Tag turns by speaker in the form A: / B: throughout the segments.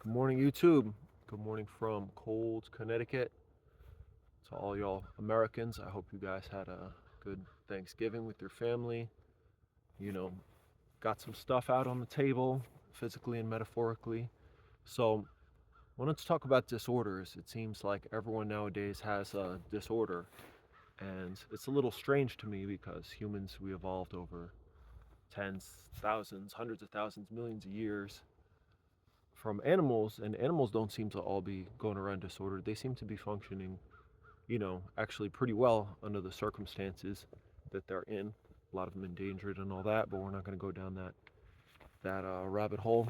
A: Good morning, YouTube. Good morning from cold Connecticut. To all y'all Americans, I hope you guys had a good Thanksgiving with your family. You know, got some stuff out on the table, physically and metaphorically. So, wanted to talk about disorders. It seems like everyone nowadays has a disorder, and it's a little strange to me because humans, we evolved over tens, thousands, hundreds of thousands, millions of years from animals, and animals don't seem to all be going around disordered. They seem to be functioning, actually pretty well under the circumstances that they're in. A lot of them endangered and all that, but we're not going to go down that rabbit hole.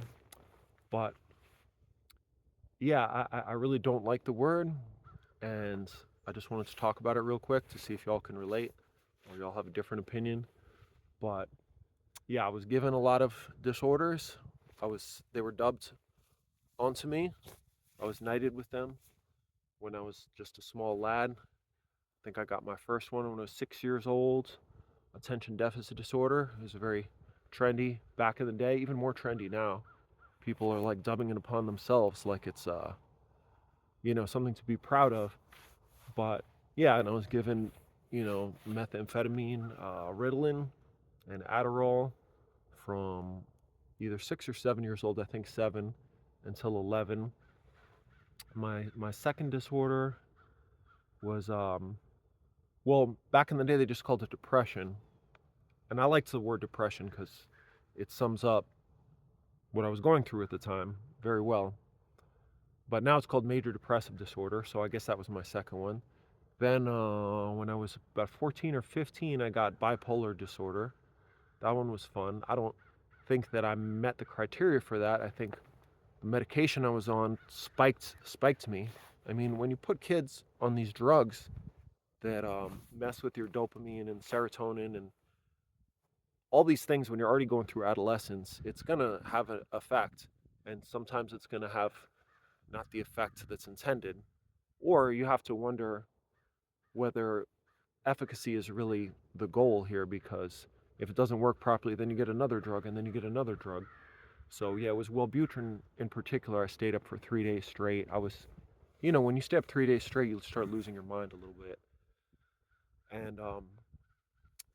A: But yeah, I really don't like the word, and I just wanted to talk about it real quick to see if y'all can relate or y'all have a different opinion. But yeah, I was given a lot of disorders. They were dubbed onto me. I was knighted with them when I was just a small lad. I think I got my first one when I was 6 years old. Attention deficit disorder. It was very trendy back in the day, even more trendy now. People are like dubbing it upon themselves like it's something to be proud of. But yeah, and I was given, methamphetamine, Ritalin, and Adderall from either 6 or 7 years old. I think 7 until 11. My second disorder was well, back in the day they just called it depression, and I liked the word depression because it sums up what I was going through at the time very well. But now it's called major depressive disorder, so I guess that was my second one. Then, when I was about 14 or 15, I got bipolar disorder. That one was fun. I don't think that I met the criteria for that. I think the medication I was on spiked me. I mean, when you put kids on these drugs that mess with your dopamine and serotonin and all these things when you're already going through adolescence, it's going to have an effect. And sometimes it's going to have not the effect that's intended. Or you have to wonder whether efficacy is really the goal here, because if it doesn't work properly, then you get another drug and then you get another drug. So yeah, it was Wellbutrin in particular. I stayed up for 3 days straight. When you stay up 3 days straight, you'll start losing your mind a little bit. And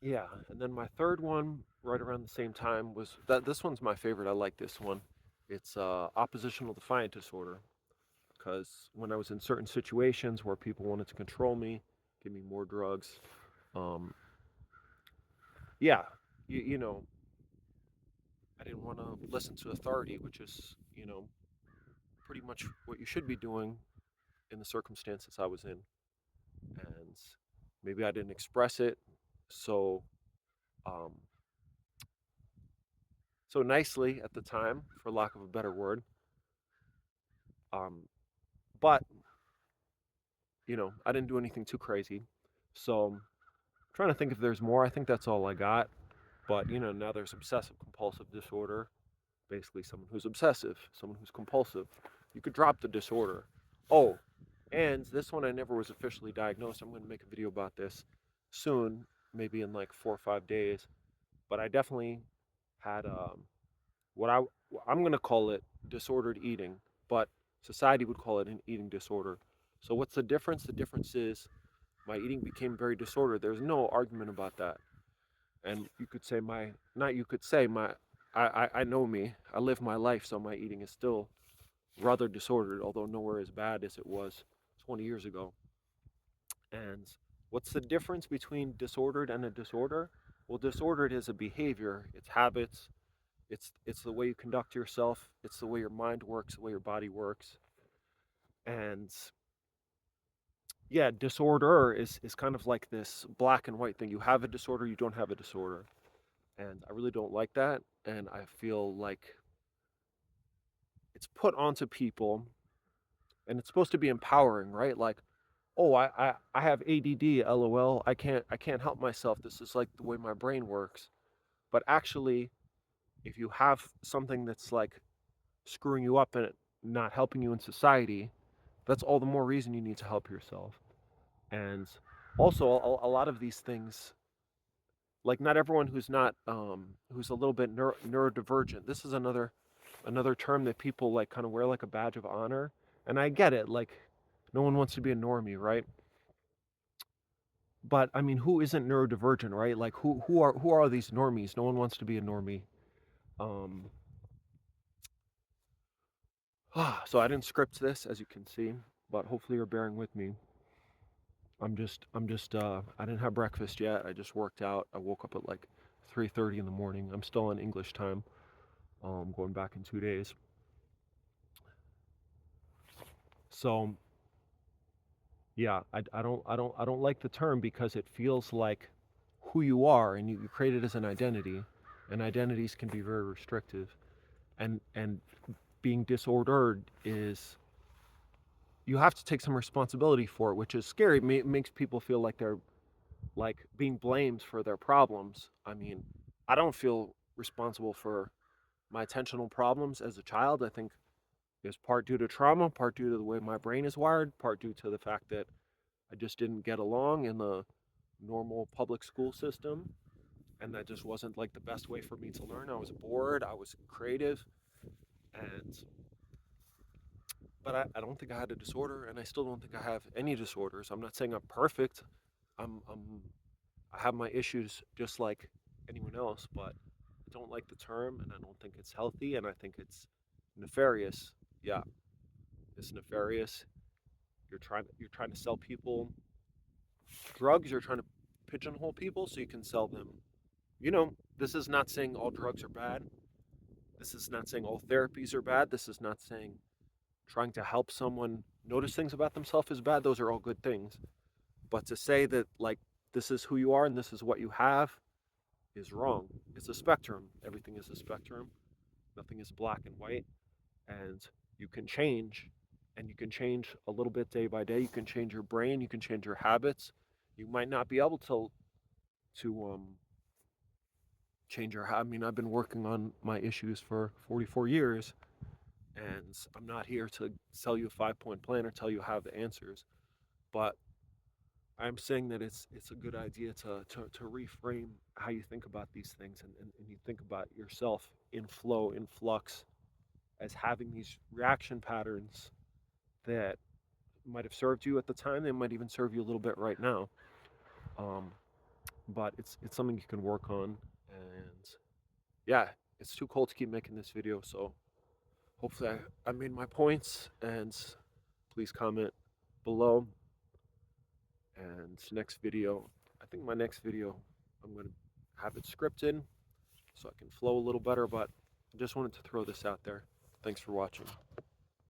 A: yeah, and then my third one, right around the same time, was that this one's my favorite. I like this one. It's oppositional defiant disorder, because when I was in certain situations where people wanted to control me, give me more drugs, um, yeah, I didn't want to listen to authority, which is, pretty much what you should be doing in the circumstances I was in. And maybe I didn't express it so um, so nicely at the time, for lack of a better word. Um, but I didn't do anything too crazy. So I'm trying to think if there's more. I think that's all I got. But now there's obsessive compulsive disorder. Basically, someone who's obsessive, someone who's compulsive. You could drop the disorder. Oh, and this one I never was officially diagnosed. I'm going to make a video about this soon, maybe in like 4 or 5 days. But I definitely had what I'm going to call it disordered eating, but society would call it an eating disorder. So what's the difference? The difference is my eating became very disordered. There's no argument about that. And you could say not you could say I know me. I live my life, so my eating is still rather disordered, although nowhere as bad as it was 20 years ago. And what's the difference between disordered and a disorder? Well, disordered is a behavior, it's habits, it's the way you conduct yourself, it's the way your mind works, the way your body works. And yeah, disorder is kind of like this black and white thing. You have a disorder, you don't have a disorder. And I really don't like that. And I feel like it's put onto people, and it's supposed to be empowering, right? Like, oh, I have ADD, LOL. I can't help myself. This is like the way my brain works. But actually, if you have something that's like screwing you up and not helping you in society, that's all the more reason you need to help yourself. And also, a lot of these things, like not everyone who's not who's a little bit neurodivergent. This is another another term that people like kind of wear like a badge of honor. And I get it, like no one wants to be a normie, right? But I mean, who isn't neurodivergent, right? Like who are these normies? No one wants to be a normie. Um, so I didn't script this, as you can see, but hopefully you're bearing with me. I didn't have breakfast yet. I just worked out. I woke up at like 3:30 in the morning. I'm still on English time. Going back in 2 days. So yeah, I don't like the term because it feels like who you are, and you create it as an identity, and identities can be very restrictive, and being disordered is, you have to take some responsibility for it, which is scary. It makes people feel like they're like being blamed for their problems. I mean, I don't feel responsible for my attentional problems as a child. I think it's part due to trauma, part due to the way my brain is wired, part due to the fact that I just didn't get along in the normal public school system. And that just wasn't like the best way for me to learn. I was bored, I was creative, and but I don't think I had a disorder, and I still don't think I have any disorders. I'm not saying I'm perfect. I'm I have my issues just like anyone else, but I don't like the term, and I don't think it's healthy, and I think it's nefarious. Yeah, it's nefarious. You're trying to sell people drugs. You're trying to pigeonhole people so you can sell them. This is not saying all drugs are bad. This is not saying all therapies are bad. This is not saying trying to help someone notice things about themselves is bad. Those are all good things. But to say that like this is who you are and this is what you have is wrong. It's a spectrum. Everything is a spectrum. Nothing is black and white. And you can change, and you can change a little bit day by day. You can change your brain. You can change your habits. You might not be able to change your. I mean, I've been working on my issues for 44 years, and I'm not here to sell you a 5-point plan or tell you how the answers. But I'm saying that it's a good idea to reframe how you think about these things, and you think about yourself in flow, in flux, as having these reaction patterns that might have served you at the time. They might even serve you a little bit right now. Um, but it's something you can work on. And yeah, it's too cold to keep making this video. So hopefully I made my points. And please comment below. And next video, I think my next video, I'm going to have it scripted so I can flow a little better. But I just wanted to throw this out there. Thanks for watching.